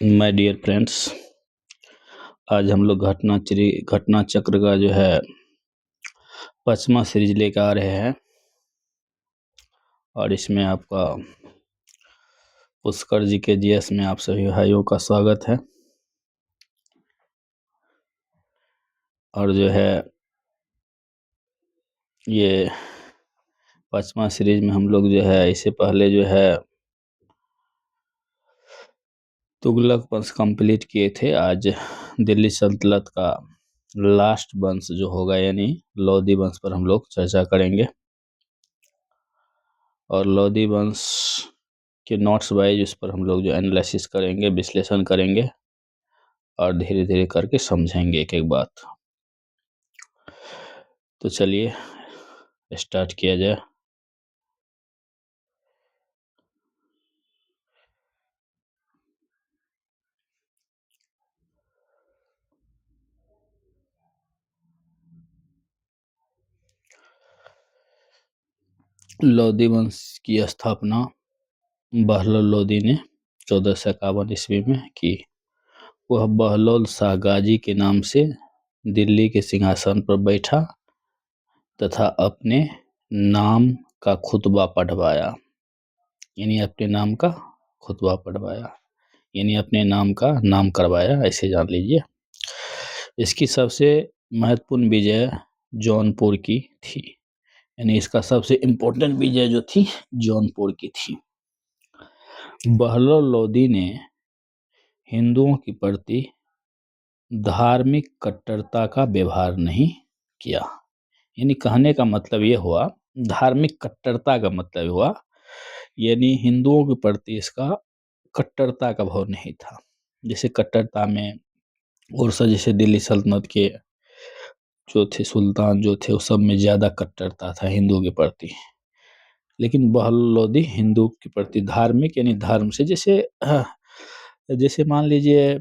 My dear friends, आज हम लोग घटना चक्र का जो है 5वां सीरीज लेकर आ रहे हैं और इसमें आपका पुष्कर जी के जीएस में आप सभी भाइयों का स्वागत है। और जो है ये 5वां सीरीज में हम लोग जो है इससे पहले जो है तुगलक वंश कंप्लीट किए थे। आज दिल्ली सल्तनत का लास्ट वंश जो होगा यानी लोधी वंश पर हम लोग चर्चा करेंगे और लोधी वंश के नोट्स वाइज उस पर हम लोग जो एनालिसिस करेंगे, विश्लेषण करेंगे और धीरे धीरे करके समझेंगे एक एक बात। तो चलिए स्टार्ट किया जाए। लोधी वंश की स्थापना बहलोल लोधी ने 1451 ईस्वी में की। वह बहलोल शाह गाजी के नाम से दिल्ली के सिंहासन पर बैठा तथा अपने नाम का खुतबा पढ़वाया, यानी अपने नाम का खुतबा पढ़वाया यानी अपने नाम का नाम करवाया, ऐसे जान लीजिए। इसकी सबसे महत्वपूर्ण विजय जौनपुर की थी, यानी इसका सबसे इम्पोर्टेंट विजय जो थी जौनपुर की थी। बहलोल लोधी ने हिंदुओं के प्रति धार्मिक कट्टरता का व्यवहार नहीं किया, यानी कहने का मतलब ये हुआ, धार्मिक कट्टरता का मतलब हुआ यानी हिंदुओं के प्रति इसका कट्टरता का भाव नहीं था। जैसे कट्टरता में और जैसे दिल्ली सल्तनत के जो थे सुल्तान जो थे उस सब में ज़्यादा कट्टरता था हिंदुओं के प्रति, लेकिन बहलोल लोधी हिंदू के प्रति धार्मिक यानी धर्म से जैसे मान लीजिए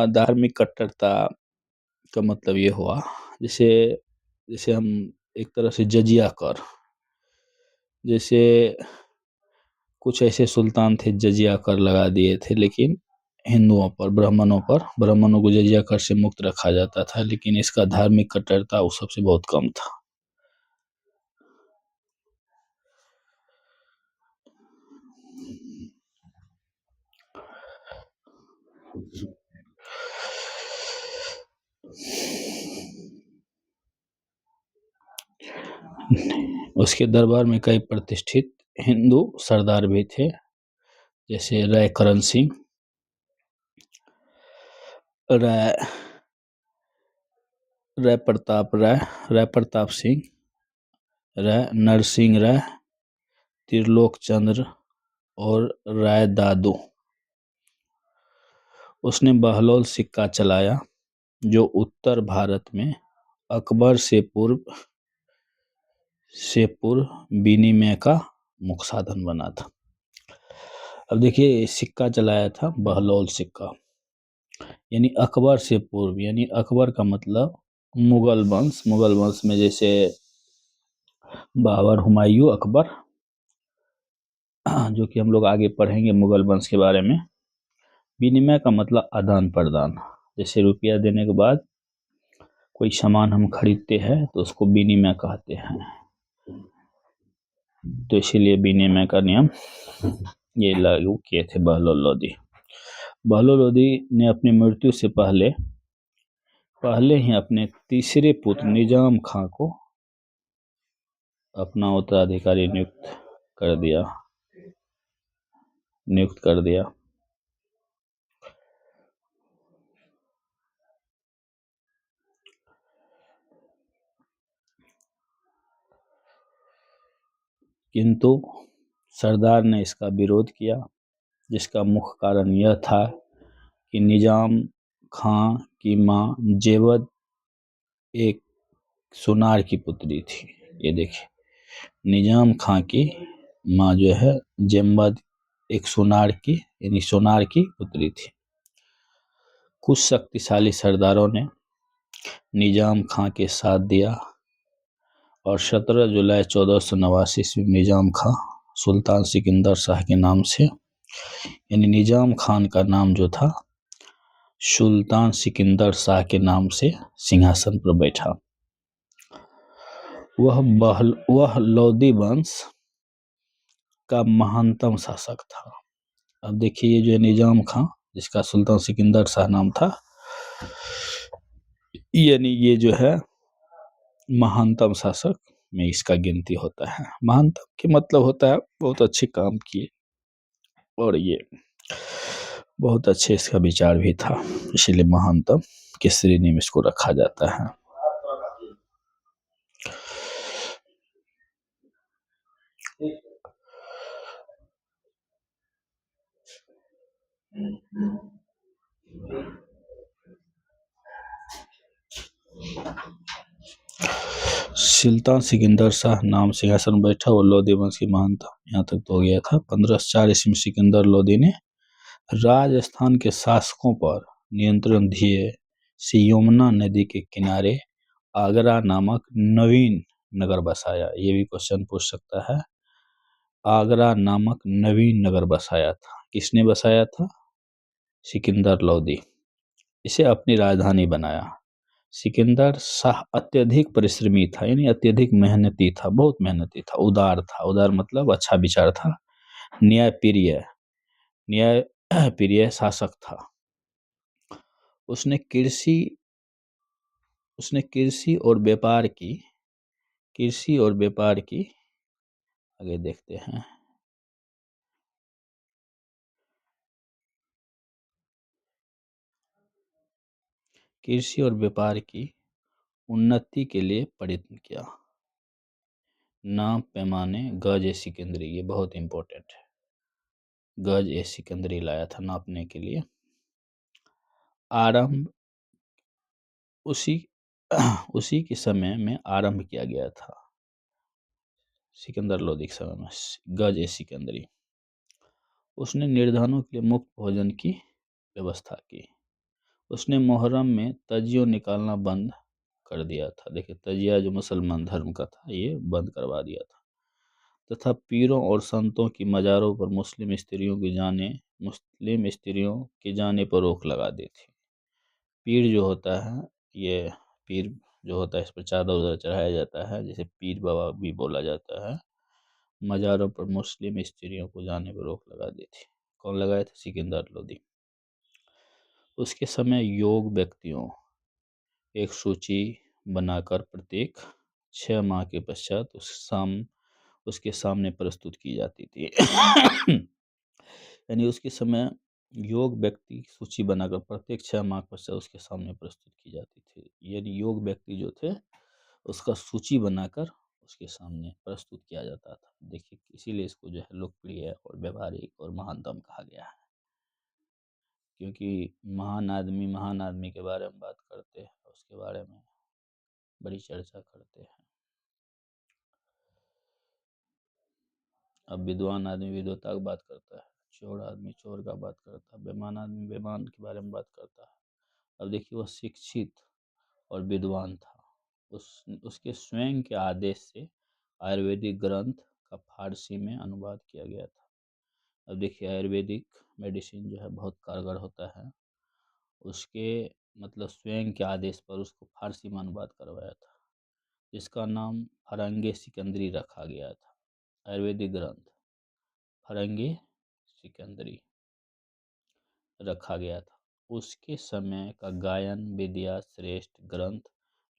धार्मिक कट्टरता का मतलब ये हुआ जैसे जैसे हम एक तरह से जजिया कर, जैसे कुछ ऐसे सुल्तान थे जजिया कर लगा दिए थे, लेकिन हिंदुओं पर ब्राह्मणों को जजिया कर से मुक्त रखा जाता था, लेकिन इसका धार्मिक कट्टरता उस सबसे बहुत कम था। उसके दरबार में कई प्रतिष्ठित हिंदू सरदार भी थे, जैसे राय करण सिंह, राय प्रताप सिंह, राय नरसिंह राय, त्रिलोक चंद्र और राय दादू। उसने बहलोल सिक्का चलाया जो उत्तर भारत में अकबर से पूर्व विनिमय का मुख्य साधन बना था। अब देखिए सिक्का चलाया था बहलोल सिक्का, यानी अकबर से पूर्व, यानी अकबर का मतलब मुगल वंश में जैसे बाबर, हुमायूं, अकबर, जो कि हम लोग आगे पढ़ेंगे मुगल वंश के बारे में। विनिमय का मतलब आदान प्रदान, जैसे रुपया देने के बाद कोई सामान हम खरीदते हैं तो उसको विनिमय कहते हैं, तो इसीलिए विनिमय का नियम ये लागू किए थे बहलोल लोधी। बहलोल लोधी ने अपनी मृत्यु से पहले ही अपने तीसरे पुत्र निजाम खां को अपना उत्तराधिकारी नियुक्त कर दिया। किंतु सरदार ने इसका विरोध किया, जिसका मुख्य कारण यह था कि निजाम खां की मां जेवद एक सोनार की पुत्री थी। ये देखिए, निजाम खां की मां जो है जेवद एक सोनार की पुत्री थी। कुछ शक्तिशाली सरदारों ने निजाम खां के साथ दिया और 17 जुलाई 1489 ईस्वी में निजाम खां सुल्तान सिकंदर शाह के नाम से, यानी निजाम खान का नाम जो था सुल्तान सिकंदर शाह के नाम से सिंहासन पर बैठा। वह लोदी वंश का महानतम शासक था। अब देखिए ये जो है निजाम खां, जिसका सुल्तान सिकंदर शाह नाम था, यानी ये जो है महानतम शासक में इसका गिनती होता है। महानतम के मतलब होता है बहुत अच्छे काम किए, और ये बहुत अच्छे इसका विचार भी था, इसीलिए महानतम की श्रेणी में इसको रखा जाता है। सुल्तान सिकंदर शाह नाम सिंहासन पर बैठा, वो लोदी वंश की महानता, यहाँ तक तो हो गया था। 1504 ईस्वी में सिकंदर लोदी ने राजस्थान के शासकों पर नियंत्रण दिए से यमुना नदी के किनारे आगरा नामक नवीन नगर बसाया। ये भी क्वेश्चन पूछ सकता है। आगरा नामक नवीन नगर बसाया था। किसने बसाया था? सिकंदर लोदी। इसे अपनी राजधानी बनाया। सिकंदर शाह अत्यधिक परिश्रमी था, यानी अत्यधिक मेहनती था, बहुत मेहनती था, उदार था। उदार मतलब अच्छा विचार था। न्यायप्रिय न्यायप्रिय शासक था। उसने कृषि उसने कृषि और व्यापार की, आगे देखते हैं, कृषि और व्यापार की उन्नति के लिए प्रयत्न किया। नाप पैमाने गज ए सिकंदरी, ये बहुत इंपॉर्टेंट है। गज ए सिकंदरी लाया था नापने के लिए। आरंभ उसी उसी के समय में आरंभ किया गया था। सिकंदर लोदी के समय में गज ए सिकंदरी। उसने निर्धनों के लिए मुफ्त भोजन की व्यवस्था की। उसने मुहर्रम में तजियो निकालना बंद कर दिया था। देखिए तजिया जो मुसलमान धर्म का था, ये बंद करवा दिया था। तथा पीरों और संतों की मज़ारों पर मुस्लिम स्त्रियों के जाने पर रोक लगा दी थी। पीर जो होता है, ये पीर जो होता है, इस पर चादर उधर चढ़ाया जाता है, जिसे पीर बाबा भी बोला जाता है। मज़ारों पर मुस्लिम स्त्रियों को जाने पर रोक लगा दी थी। कौन लगाए थे? सिकंदर लोदी। उसके समय योग व्यक्तियों एक सूची बनाकर प्रत्येक 6 माह के पश्चात उसके सामने प्रस्तुत की जाती थी। यानी उसके समय योग व्यक्ति की सूची बनाकर प्रत्येक 6 माह के पश्चात उसके सामने प्रस्तुत की जाती थी। यानी योग व्यक्ति जो थे, उसका सूची बनाकर उसके सामने प्रस्तुत किया जाता था। देखिए इसीलिए इसको जो है लोकप्रिय और व्यवहारिक और महानतम कहा गया है, क्योंकि महान आदमी के बारे में बात करते हैं, उसके बारे में बड़ी चर्चा करते हैं। अब विद्वान आदमी विद्वता की बात करता है, चोर आदमी चोर का बात करता है, बेईमान आदमी बेईमान के बारे में बात करता है। अब देखिए वह शिक्षित और विद्वान था। उसके स्वयं के आदेश से आयुर्वेदिक ग्रंथ का फारसी में अनुवाद किया गया था। अब देखिए आयुर्वेदिक मेडिसिन जो है बहुत कारगर होता है। उसके मतलब स्वयं के आदेश पर उसको फारसी में अनुवाद करवाया था, जिसका नाम फरंगे सिकंदरी रखा गया था। आयुर्वेदिक ग्रंथ फरंगे सिकंदरी रखा गया था। उसके समय का गायन विद्या श्रेष्ठ ग्रंथ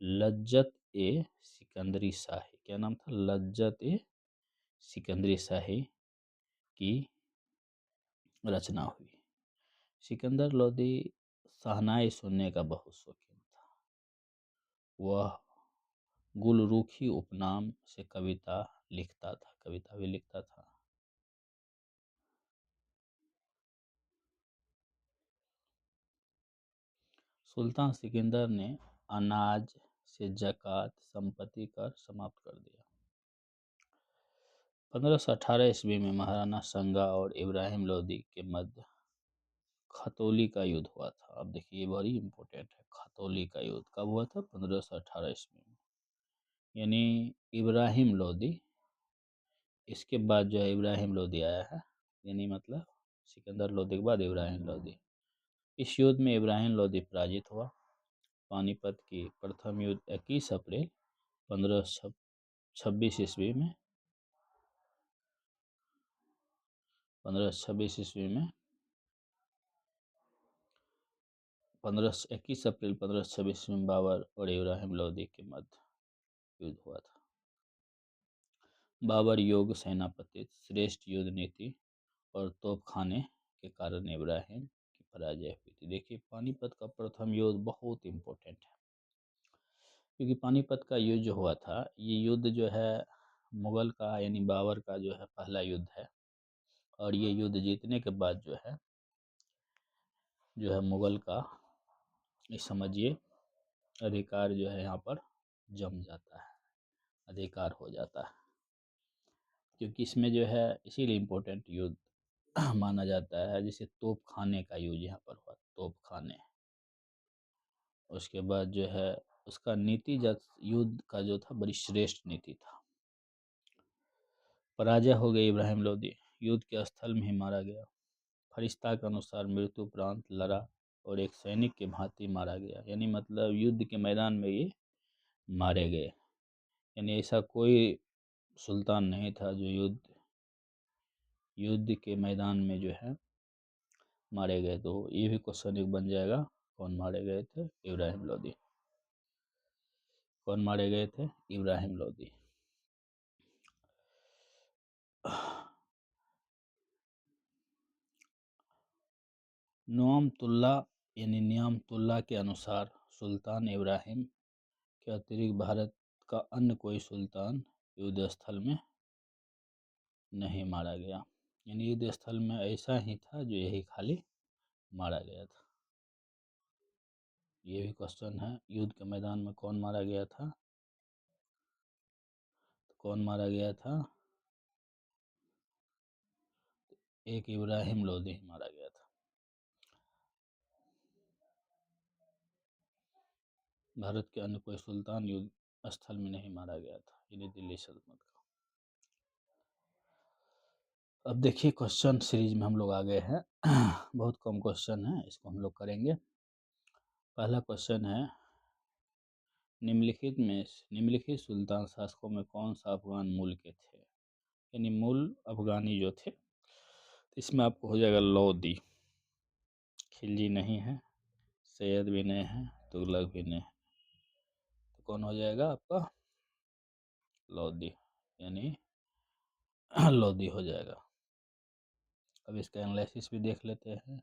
लज्जत ए सिकंदरी शाही, क्या नाम था? लज्जत ए सिकंदरी शाही की रचना हुई। सिकंदर लोदी शहनाई सुनने का बहुत शौकीन था। वह गुलरुखी उपनाम से कविता भी लिखता था। सुल्तान सिकंदर ने अनाज से ज़कात संपत्ति कर समाप्त कर दिया। 1518 ईस्वी में महाराणा संगा और इब्राहिम लोदी के मध्य खतौली का युद्ध हुआ था। अब देखिए ये बड़ी इंपॉर्टेंट है। खतौली का युद्ध कब हुआ था? 1518 ईस्वी में। यानी इब्राहिम लोदी, इसके बाद जो है इब्राहिम लोदी आया है, यानी मतलब सिकंदर लोदी के बाद इब्राहिम लोदी। इस युद्ध में इब्राहिम लोदी पराजित हुआ। पानीपत की प्रथम युद्ध 21 अप्रैल 1526 ईस्वी में 1526 ईस्वी में 21 अप्रैल 1526 में बाबर और इब्राहिम लोदी के मध्य युद्ध हुआ था। बाबर योग्य सेनापति, श्रेष्ठ युद्ध नीति और तोपखाने के कारण इब्राहिम की पराजय हुई थी। देखिए, पानीपत का प्रथम युद्ध बहुत इम्पोर्टेंट है, क्योंकि पानीपत का युद्ध जो हुआ था, ये युद्ध जो है मुगल का यानी बाबर का जो है पहला युद्ध है। और ये युद्ध जीतने के बाद जो है मुगल का, ये समझिए, अधिकार जो है यहाँ पर जम जाता है, अधिकार हो जाता है। क्योंकि इसमें जो है इसीलिए इम्पोर्टेंट युद्ध माना जाता है, जिसे तोप खाने का युद्ध यहाँ पर हुआ, तोप खाने। उसके बाद जो है उसका नीतिगत युद्ध का जो था बड़ी श्रेष्ठ नीति था। पराजय हो गई इब्राहिम लोदी, युद्ध के स्थल में ही मारा गया। फरिश्ता के अनुसार मृत्यु उपरांत लड़ा और एक सैनिक के भांति मारा गया, यानी मतलब युद्ध के मैदान में ये मारे गए। यानी ऐसा कोई सुल्तान नहीं था जो युद्ध के मैदान में जो है मारे गए। तो ये भी क्वेश्चन एक बन जाएगा, कौन मारे गए थे? इब्राहिम लोदी। कौन मारे गए थे? इब्राहिम लोदी। नोअमतुल्ला यानी नियामतुल्ला के अनुसार सुल्तान इब्राहिम के अतिरिक्त भारत का अन्य कोई सुल्तान युद्ध स्थल में नहीं मारा गया। यानी युद्ध स्थल में ऐसा ही था जो यही खाली मारा गया था। ये भी क्वेश्चन है, युद्ध के मैदान में कौन मारा गया था? तो कौन मारा गया था? एक इब्राहिम लोदी ही मारा गया था। भारत के अन्य कोई सुल्तान युद्ध स्थल में नहीं मारा गया था, यानी दिल्ली सल्तनत का। अब देखिए, क्वेश्चन सीरीज में हम लोग आ गए हैं। बहुत कम क्वेश्चन है, इसको हम लोग करेंगे। पहला क्वेश्चन है, निम्नलिखित सुल्तान शासकों में कौन सा अफगान मूल के थे? यानी मूल अफगानी जो थे। इसमें आपको हो जाएगा लोदी। खिलजी नहीं है, सैयद भी नहीं है, तुगलक भी नहीं है। तो कौन हो जाएगा आपका? लोदी, यानी लोदी हो जाएगा। अब इसका एनालिसिस भी देख लेते हैं।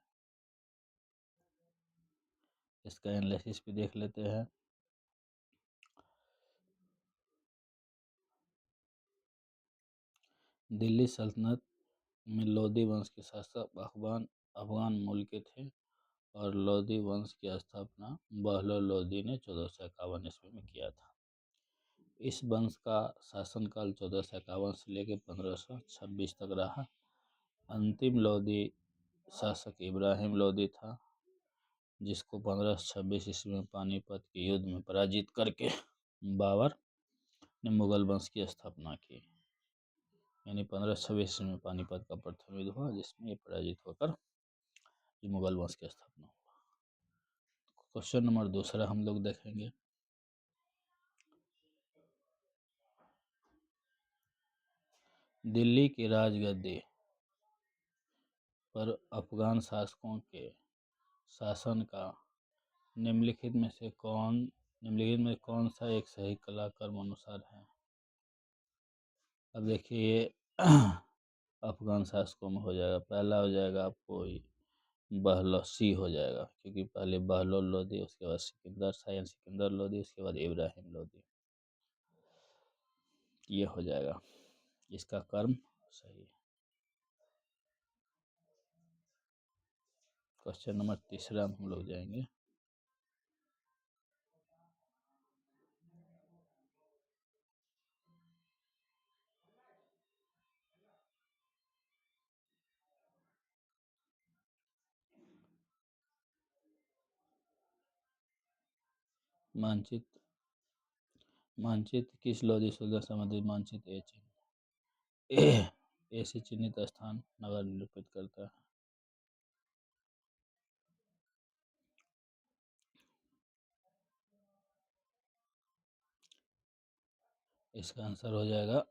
दिल्ली सल्तनत में लोदी वंश के शासक अफगान मूल के थे और लोदी वंश की स्थापना बहलोल लोदी ने 1451 ईस्वी में किया था। इस वंश का शासनकाल 1451 से लेकर 1526 तक रहा। अंतिम लोदी शासक इब्राहिम लोदी था, जिसको 1526 ईस्वी में पानीपत के युद्ध में पराजित करके बाबर ने मुगल वंश की स्थापना की। यानी 1526 ईस्वी में पानीपत का प्रथम युद्ध हुआ, जिसमें ये पराजित होकर मुगल वंश की स्थापना हुआ। क्वेश्चन नंबर दूसरा हम लोग देखेंगे। दिल्ली की राजगद्दी पर अफगान शासकों के शासन का निम्नलिखित में कौन सा एक सही कालक्रम अनुसार है? अब देखिए, ये अफगान शासकों में हो जाएगा। पहला हो जाएगा आपको बहलोल, सी हो जाएगा, क्योंकि पहले बहलोल लोदी, उसके बाद सिकंदर लोदी, उसके बाद इब्राहिम लोदी। ये हो जाएगा, इसका कर्म सही है। क्वेश्चन नंबर तीसरा में हम लोग जाएंगे। मानचित्र किस लोदी सुल्तान संबंधित मानचित्र ऐसे चिन्हित स्थान नगर निरूपित करता है? इसका आंसर हो जाएगा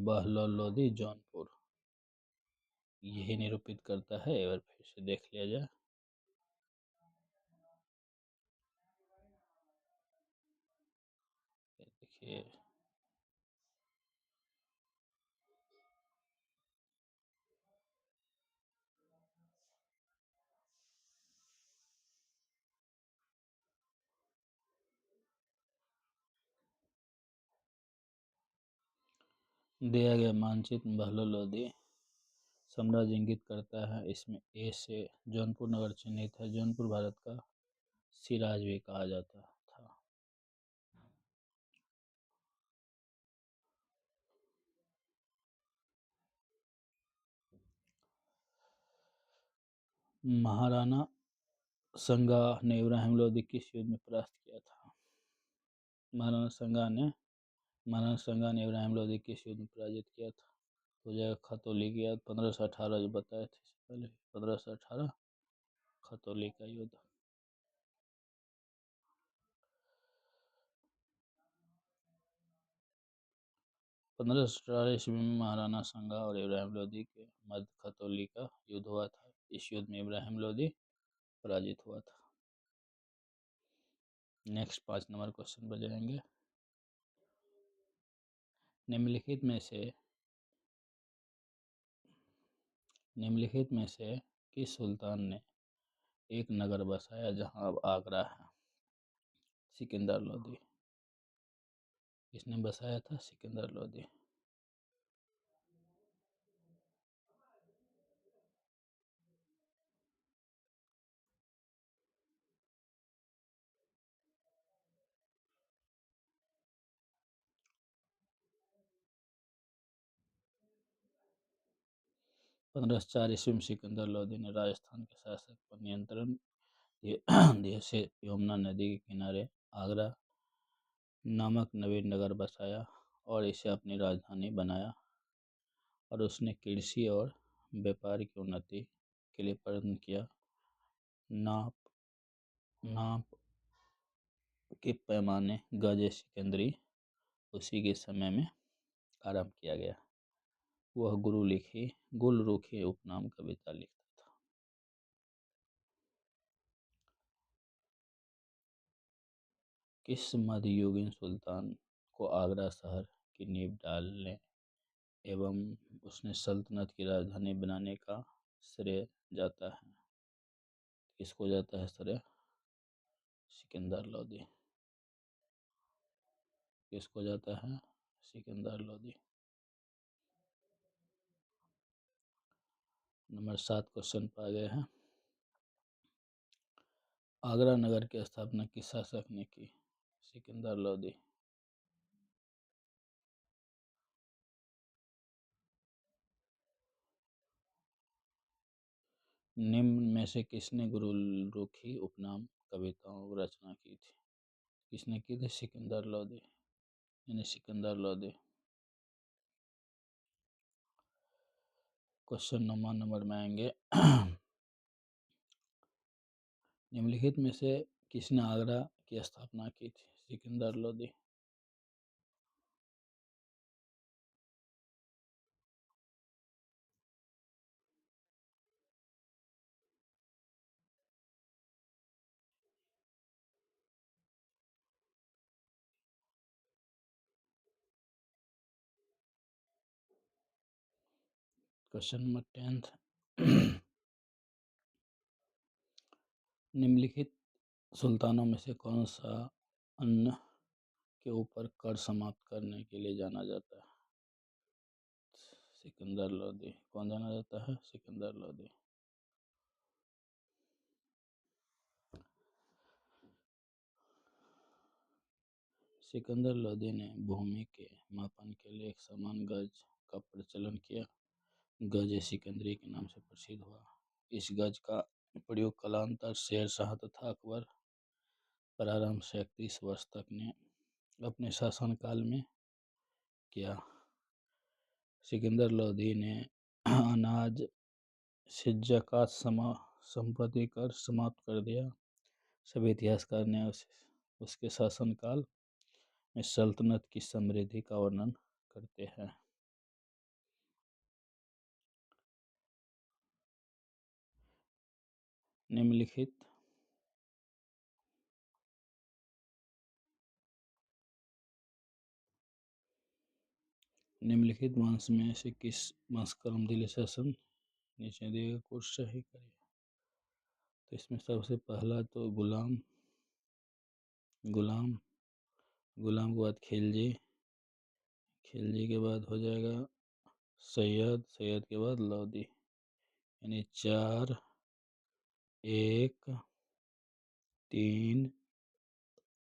बहलोल लोधी जौनपुर। यही निरूपित करता है। और फिर से देख लिया जाए। देखिए, दिया गया मानचित्र बहलोल लोधी साम्राज्य इंगित करता है। इसमें ए से जौनपुर नगर चिन्हित है। जौनपुर भारत का सिराज भी कहा जाता था। महाराणा संगा ने इब्राहिम लोधी किस युद्ध में परास्त किया था? महाराणा संगा ने इब्राहिम लोधी किस युद्ध में पराजित किया था? हो जाएगा खतौली की याद। 1518 जो बताए थे इससे पहले। 1518 खतौली का युद्ध। 1518 ईस्वी में महाराणा संगा और इब्राहिम लोधी के मध्य खतौली का युद्ध हुआ था। इस युद्ध में इब्राहिम लोधी पराजित हुआ था। नेक्स्ट 5 नंबर क्वेश्चन पर जाएंगे। निम्नलिखित में से किस सुल्तान ने एक नगर बसाया जहां अब आगरा है? सिकंदर लोधी। किसने बसाया था? सिकंदर लोधी। 1504 ईस्वी में सिकंदर लोधी ने राजस्थान के शासक पर नियंत्रण दिए से यमुना नदी के किनारे आगरा नामक नवीन नगर बसाया और इसे अपनी राजधानी बनाया। और उसने कृषि और व्यापार की उन्नति के लिए प्रयत्न किया। नाप नाप के पैमाने गज सिकंदरी उसी के समय में आरंभ किया गया। वह गुलरुखी उपनाम कविता लिखता था। किस मध्ययुगीन सुल्तान को आगरा शहर की नींव डालने एवं उसने सल्तनत की राजधानी बनाने का श्रेय जाता है? किसको जाता है श्रेय? सिकंदर लोधी। किसको जाता है? सिकंदर लोधी। नंबर 7 क्वेश्चन पर आ गए हैं। आगरा नगर की स्थापना किस शासक ने की? सिकंदर लोधी। निम्न में से किसने गुरुरुखी उपनाम कविताओं की रचना की थी? किसने की थी? सिकंदर लोधी। यानी सिकंदर लोधी। क्वेश्चन 9 नंबर में आएंगे। निम्नलिखित में से किसने आगरा की स्थापना की थी? सिकंदर लोधी। Question number 10। निम्नलिखित सुल्तानों में से कौन सा अन्न के ऊपर कर समाप्त करने के लिए जाना जाता है? सिकंदर लोधी। कौन जाना जाता है? सिकंदर लोधी। सिकंदर लोधी ने भूमि के मापन के लिए एक समान गज का प्रचलन किया। गज सिकंदरी के नाम से प्रसिद्ध हुआ। इस गज का प्रयोग कालांतर शेर शाह तथा अकबर प्रारंभ से 31 वर्ष तक ने अपने शासनकाल में किया। सिकंदर लोधी ने अनाज से ज़कात संपत्ति कर समाप्त कर दिया। सभी इतिहासकार ने उसके शासनकाल इस सल्तनत की समृद्धि का वर्णन करते हैं। निम्नलिखित वंश में से किस वंश का दिल्ली शासन नीचे दिए को सही करिए। तो इसमें सबसे पहला तो गुलाम के बाद खिलजी के बाद हो जाएगा सैयद के बाद लोदी, यानी 4 1 3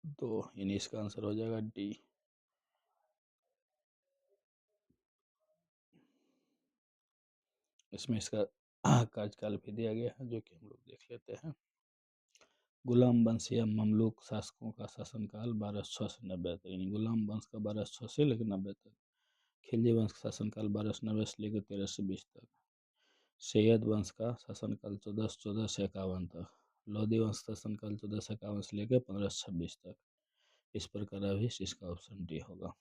2, यानी इसका आंसर हो जाएगा डी। इसमें इसका कार्यकाल भी दिया गया है, जो कि हम लोग देख लेते हैं। गुलाम वंश या ममलूक शासकों का शासनकाल 1206 से 90 तक, यानी गुलाम वंश का 1206 से लेकर 90 तक। खिलजी वंश का शासनकाल 1290 से लेकर 1320 तक। सैयद वंश का शासनकाल 1414 से 51 तक। लोधी वंश का शासनकाल 1451 से लेकर 1526 तक। इस प्रकार अभी इसका ऑप्शन डी होगा।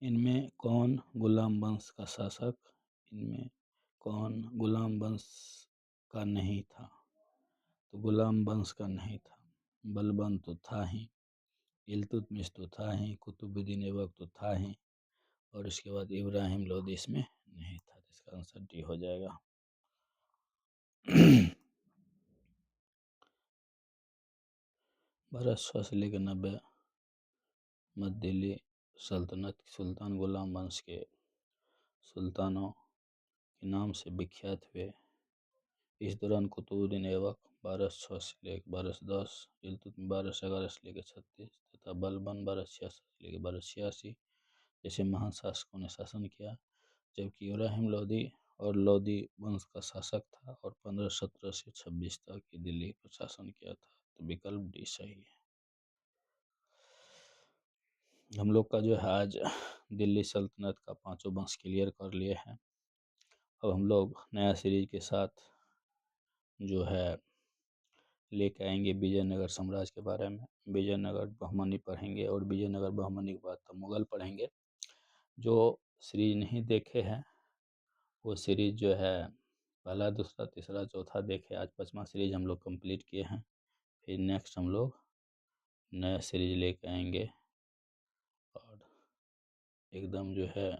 इनमें कौन गुलाम वंश का शासक, इनमें कौन गुलाम वंश का नहीं था? तो गुलाम वंश का नहीं था। बलबन तो था ही, इल्तुतमिश तो था ही, कुतुबुद्दीन ऐबक तो था ही, और इसके बाद इब्राहिम लोदी इसमें नहीं था। तो इसका आंसर डी हो जाएगा। 1200 से लेकर 90 मध्य दिल्ली सल्तनत सुल्तान गुलाम वंश के सुल्तानों के नाम से विख्यात हुए। इस दौरान कुतुबुद्दीन ऐबक 1206 से लेकर 1210, इल्तुतमिश 1211 से लेकर 36 तथा बलबन 1266 से लेकर 1286 जैसे महान शासकों ने शासन किया, जबकि इब्राहिम लोदी और लोदी वंश का शासक था और 1517 से 26 तक की दिल्ली पर शासन किया था। तो विकल्प डी सही है। हम लोग का जो है आज दिल्ली सल्तनत का 5 वंश क्लियर कर लिए हैं। अब हम लोग नया सीरीज के साथ जो है लेके आएंगे विजयनगर साम्राज्य के बारे में। विजयनगर बहमनी पढ़ेंगे और विजयनगर बहमनी के बाद तो मुगल पढ़ेंगे। जो सीरीज नहीं देखे हैं वो सीरीज जो है पहला, दूसरा, तीसरा, चौथा देखे। आज 5वां सीरीज हम लोग कंप्लीट किए हैं। फिर नेक्स्ट हम लोग नया सीरीज लेके आएंगे और एकदम जो है